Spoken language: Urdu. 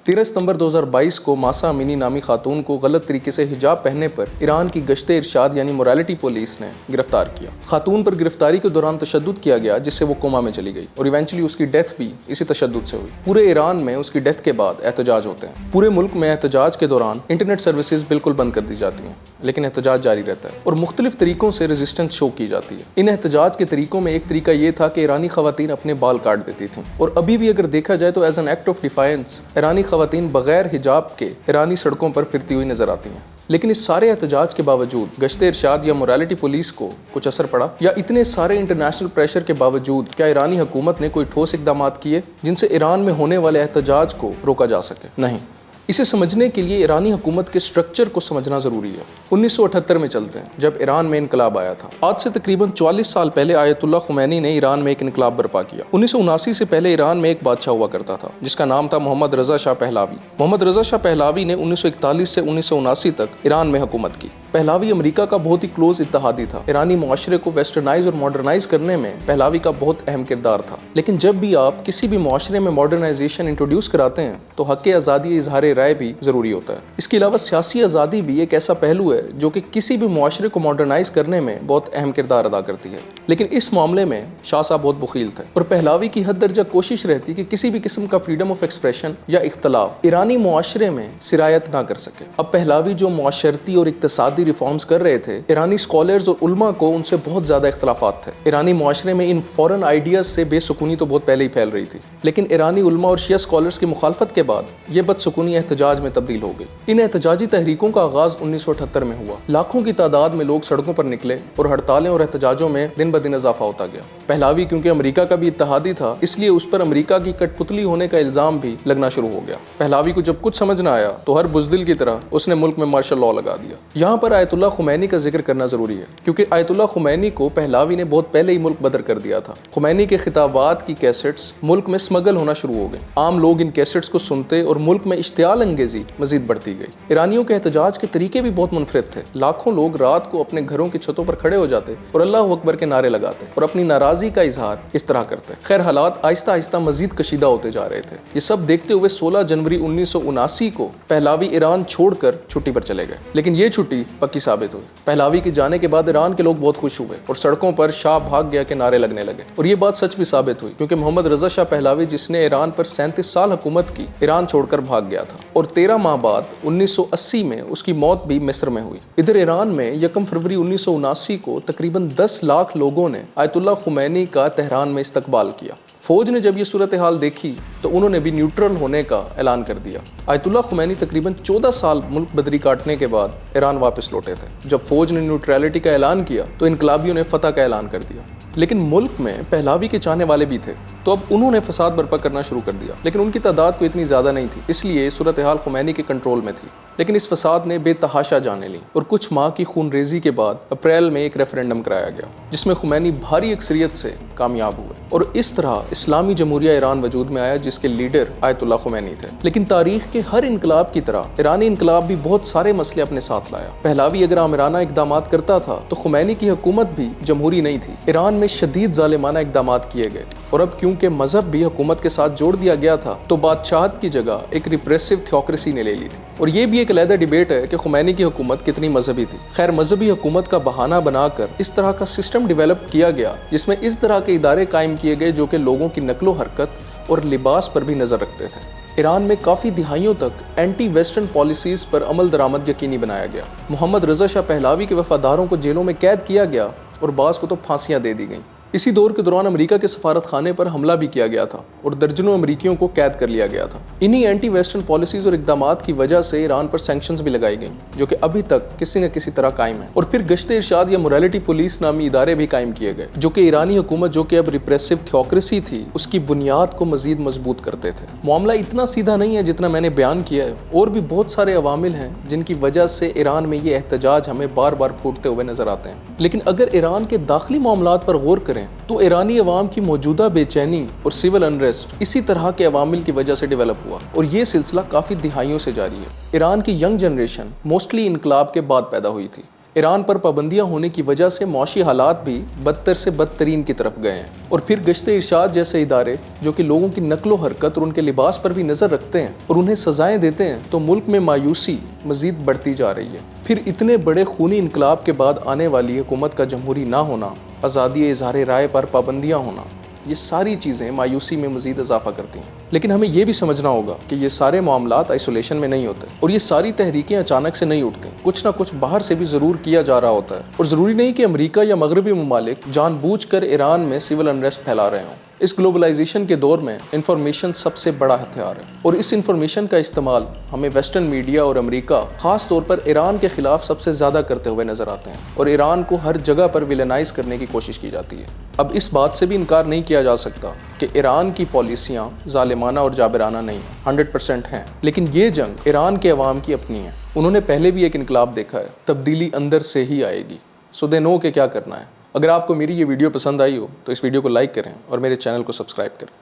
13 ستمبر 2022 کو ماسا امینی نامی خاتون کو غلط طریقے سے حجاب پہننے پر ایران کی گشت ارشاد یعنی مورالٹی پولیس نے گرفتار کیا۔ خاتون پر گرفتاری کے دوران تشدد کیا گیا جس سے وہ کوما میں چلی گئی اور ایونچولی اس کی ڈیتھ بھی اسی تشدد سے ہوئی۔ پورے ایران میں اس کی ڈیتھ کے بعد احتجاج ہوتے ہیں۔ پورے ملک میں احتجاج کے دوران انٹرنیٹ سروسز بالکل بند کر دی جاتی ہیں، لیکن احتجاج جاری رہتا ہے اور مختلف طریقوں سے ریزسٹنس شو کی جاتی ہے۔ ان احتجاج کے طریقوں میں ایک طریقہ یہ تھا کہ ایرانی خواتین اپنے بال کاٹ دیتی تھیں، اور ابھی بھی اگر دیکھا جائے تو as an act of defines ایرانی خواتین بغیر حجاب کے ایرانی سڑکوں پر پھرتی ہوئی نظر آتی ہیں۔ لیکن اس سارے احتجاج کے باوجود گشت ارشاد یا مورالٹی پولیس کو کچھ اثر پڑا؟ یا اتنے سارے انٹرنیشنل پریشر کے باوجود کیا ایرانی حکومت نے کوئی ٹھوس اقدامات کیے جن سے ایران میں ہونے والے احتجاج کو روکا جا سکے؟ نہیں۔ اسے سمجھنے کے لیے ایرانی حکومت کے سٹرکچر کو سمجھنا ضروری ہے۔ 1978 میں چلتے ہیں جب ایران میں انقلاب آیا تھا۔ آج سے تقریباً 44 سال پہلے آیت اللہ خمینی نے ایران میں ایک انقلاب برپا کیا۔ 1979 سے پہلے ایران میں ایک بادشاہ ہوا کرتا تھا جس کا نام تھا محمد رضا شاہ پہلاوی۔ محمد رضا شاہ پہلاوی نے 1941 سے 1979 تک ایران میں حکومت کی۔ پہلاوی امریکہ کا بہت ہی کلوز اتحادی تھا۔ ایرانی معاشرے کو ویسٹرنائز اور ماڈرنائز کرنے میں پہلاوی کا بہت اہم کردار تھا۔ لیکن جب بھی آپ کسی بھی معاشرے میں ماڈرنائزیشن انٹروڈیوس کراتے ہیں تو حق آزادی اظہار رائے بھی ضروری ہوتا ہے۔ اس کے علاوہ سیاسی آزادی بھی ایک ایسا پہلو ہے جو کہ کسی بھی معاشرے کو ماڈرنائز کرنے میں بہت اہم کردار ادا کرتی ہے۔ لیکن اس معاملے میں شاہ صاحب بہت بخیل تھے اور پہلاوی کی حد درجہ کوشش رہتی کہ کسی بھی قسم کا فریڈم آف ایکسپریشن یا اختلاف ایرانی معاشرے میں سرایت نہ کر سکے۔ اب پہلاوی جو معاشرتی اور اقتصادی ریفارمز کر رہے تھے، ایرانی سکولرز اور علماء کو ان سے بہت زیادہ اختلافات تھے۔ ایرانی معاشرے میں ان فورن آئیڈیاز سے بے سکونی تو بہت پہلے ہی پھیل رہی تھی، لیکن ایرانی علماء اور شیعہ سکولرز کی مخالفت کے بعد یہ بد سکونی احتجاج میں تبدیل ہو گئی۔ ان احتجاجی تحریکوں کا آغاز 1978 میں ہوا۔ لاکھوں کی تعداد میں لوگ سڑکوں پر نکلے اور ہڑتالیں اور احتجاجوں میں دن بدن اضافہ ہوتا گیا۔ پہلاوی کیونکہ امریکہ کا بھی اتحادی تھا، اس لیے اس پر امریکہ کی کٹ پتلی ہونے کا الزام بھی لگنا شروع ہو گیا۔ پہلاوی کو جب کچھ سمجھ نہ آیا تو ہر بزدل کی طرح اس نے ملک میں مارشل لاء لگا دیا۔ یہاں پر آیت اللہ خمینی کا ذکر کرنا ضروری ہے کیونکہ آیت اللہ خمینی کو پہلاوی نے بہت پہلے ہی ملک بدر کر دیا تھا۔ خمینی کے خطابات کی کیسٹس ملک میں سمگل ہونا شروع ہو گئے۔ عام لوگ ان کیسٹس کو سنتے اور ملک میں اشتعال انگیزی مزید بڑھتی گئی۔ ایرانیوں کے احتجاج کے طریقے بھی بہت منفرد تھے۔ لاکھوں لوگ رات کو اپنے گھروں کی چھتوں پر کھڑے ہو جاتے اور اللہ اکبر کے نعرے لگاتے اور اپنی ناراضی کا اظہار اس طرح کرتے۔ خیر حالات آہستہ آہستہ مزید کشیدہ ہوتے جا رہے تھے۔ یہ سب دیکھتے ہوئے 16 جنوری 1979 کو پہلاوی ایران چھوڑ کر چھٹی پر چلے گئے، لیکن یہ چھٹی پکی ثابت ہوئی۔ پہلاوی کے جانے کے بعد ایران کے لوگ بہت خوش ہوئے اور سڑکوں پر شاہ بھاگ گیا کے نعرے لگنے لگے، اور یہ بات سچ بھی ثابت ہوئی کیونکہ محمد رضا شاہ پہلاوی جس نے ایران پر 37 سال حکومت کی، ایران چھوڑ کر بھاگ گیا تھا اور 13 ماہ بعد 1980 میں اس کی موت بھی مصر میں ہوئی۔ ادھر ایران میں 1 فروری 1979 کو تقریباً 10 لاکھ لوگوں نے آیت اللہ خمینی کا تہران میں استقبال کیا۔ فوج نے جب یہ صورتحال دیکھی تو انہوں نے بھی نیوٹرل ہونے کا اعلان کر دیا۔ آیت اللہ خمینی تقریباً 14 سال ملک بدری کاٹنے کے بعد ایران واپس لوٹے تھے۔ جب فوج نے نیوٹرلٹی کا اعلان کیا تو انقلابیوں نے فتح کا اعلان کر دیا، لیکن ملک میں پہلاوی کے چاہنے والے بھی تھے، تو اب انہوں نے فساد برپا کرنا شروع کر دیا، لیکن ان کی تعداد کوئی اتنی زیادہ نہیں تھی، اس لیے صورتحال خمینی کے کنٹرول میں تھی۔ لیکن اس فساد نے بے تحاشا جانیں لی اور کچھ ماہ کی خون ریزی کے بعد اپریل میں ایک ریفرینڈم کرایا گیا جس میں خمینی بھاری اکثریت سے کامیاب ہوئے اور اس طرح اسلامی جمہوریہ ایران وجود میں آیا جس کے لیڈر آیت اللہ خمینی تھے۔ لیکن تاریخ کے ہر انقلاب کی طرح ایرانی انقلاب بھی بہت سارے مسئلے اپنے ساتھ لایا۔ پہلاوی اگر آمرانہ اقدامات کرتا تھا تو خمینی کی حکومت بھی جمہوری نہیں تھی۔ ایران میں شدید ظالمانہ اقدامات کیے گئے اور اب کیونکہ مذہب بھی حکومت کے ساتھ جوڑ دیا گیا تھا تو بادشاہت کی جگہ ایک ریپریسو تھیوکریسی نے لے لی تھی، اور یہ بھی ایک علیحدہ ڈیبیٹ ہے کہ خمینی کی حکومت کتنی مذہبی تھی۔ خیر مذہبی حکومت کا بہانہ بنا کر اس طرح کا سسٹم ڈیولپ کیا گیا جس میں اس طرح کے ادارے قائم کیے گئے جو کہ لوگوں کی نقل و حرکت اور لباس پر بھی نظر رکھتے تھے۔ ایران میں کافی دہائیوں تک اینٹی ویسٹرن پالیسیز پر عمل درآمد یقینی بنایا گیا۔ محمد رضا شاہ پہلاوی کے وفاداروں کو جیلوں میں قید کیا گیا اور بعض کو تو پھانسیاں دے دی گئیں۔ اسی دور کے دوران امریکہ کے سفارت خانے پر حملہ بھی کیا گیا تھا اور درجنوں امریکیوں کو قید کر لیا گیا تھا۔ انہی اینٹی ویسٹرن پالیسیز اور اقدامات کی وجہ سے ایران پر سینکشنز بھی لگائی گئیں جو کہ ابھی تک کسی نہ کسی طرح قائم ہیں، اور پھر گشت ارشاد یا مورالٹی پولیس نامی ادارے بھی قائم کیے گئے جو کہ ایرانی حکومت جو کہ اب ریپریسو تھیوکریسی تھی اس کی بنیاد کو مزید مضبوط کرتے تھے۔ معاملہ اتنا سیدھا نہیں ہے جتنا میں نے بیان کیا ہے، اور بھی بہت سارے عوامل ہیں جن کی وجہ سے ایران میں یہ احتجاج ہمیں بار بار پھوٹتے ہوئے نظر آتے ہیں۔ لیکن اگر ایران کے داخلی معاملات پر غور کریں تو ایرانی عوام کی موجودہ بے چینی اور سول انریسٹ اسی طرح کے عوامل کی وجہ سے ڈیولپ ہوا، اور یہ سلسلہ کافی دہائیوں سے جاری ہے۔ ایران کی ینگ جنریشن موسٹلی انقلاب کے بعد پیدا ہوئی تھی۔ ایران پر پابندیاں ہونے کی وجہ سے معاشی حالات بھی بدتر سے بدترین کی طرف گئے ہیں، اور پھر گشت ارشاد جیسے ادارے جو کہ لوگوں کی نقل و حرکت اور ان کے لباس پر بھی نظر رکھتے ہیں اور انہیں سزائیں دیتے ہیں، تو ملک میں مایوسی مزید بڑھتی جا رہی ہے۔ پھر اتنے بڑے خونی انقلاب کے بعد آنے والی حکومت کا جمہوری نہ ہونا، آزادی اظہار رائے پر پابندیاں ہونا، یہ ساری چیزیں مایوسی میں مزید اضافہ کرتی ہیں۔ لیکن ہمیں یہ بھی سمجھنا ہوگا کہ یہ سارے معاملات آئسولیشن میں نہیں ہوتے، اور یہ ساری تحریکیں اچانک سے نہیں اٹھتی، کچھ نہ کچھ باہر سے بھی ضرور کیا جا رہا ہوتا ہے، اور ضروری نہیں کہ امریکہ یا مغربی ممالک جان بوجھ کر ایران میں سول انریسٹ پھیلا رہے ہوں۔ اس گلوبلائزیشن کے دور میں انفارمیشن سب سے بڑا ہتھیار ہے، اور اس انفارمیشن کا استعمال ہمیں ویسٹرن میڈیا اور امریکہ خاص طور پر ایران کے خلاف سب سے زیادہ کرتے ہوئے نظر آتے ہیں، اور ایران کو ہر جگہ پر ویلنائز کرنے کی کوشش کی جاتی ہے۔ اب اس بات سے بھی انکار نہیں کیا جا سکتا کہ ایران کی پالیسیاں ظالمانہ اور جابرانہ نہیں، 100% ہیں، لیکن یہ جنگ ایران کے عوام کی اپنی ہے۔ انہوں نے پہلے بھی ایک انقلاب دیکھا ہے، تبدیلی اندر سے ہی آئے گی، سو دے نو کہ کیا کرنا ہے۔ اگر آپ کو میری یہ ویڈیو پسند آئی ہو تو اس ویڈیو کو لائک کریں اور میرے چینل کو سبسکرائب کریں۔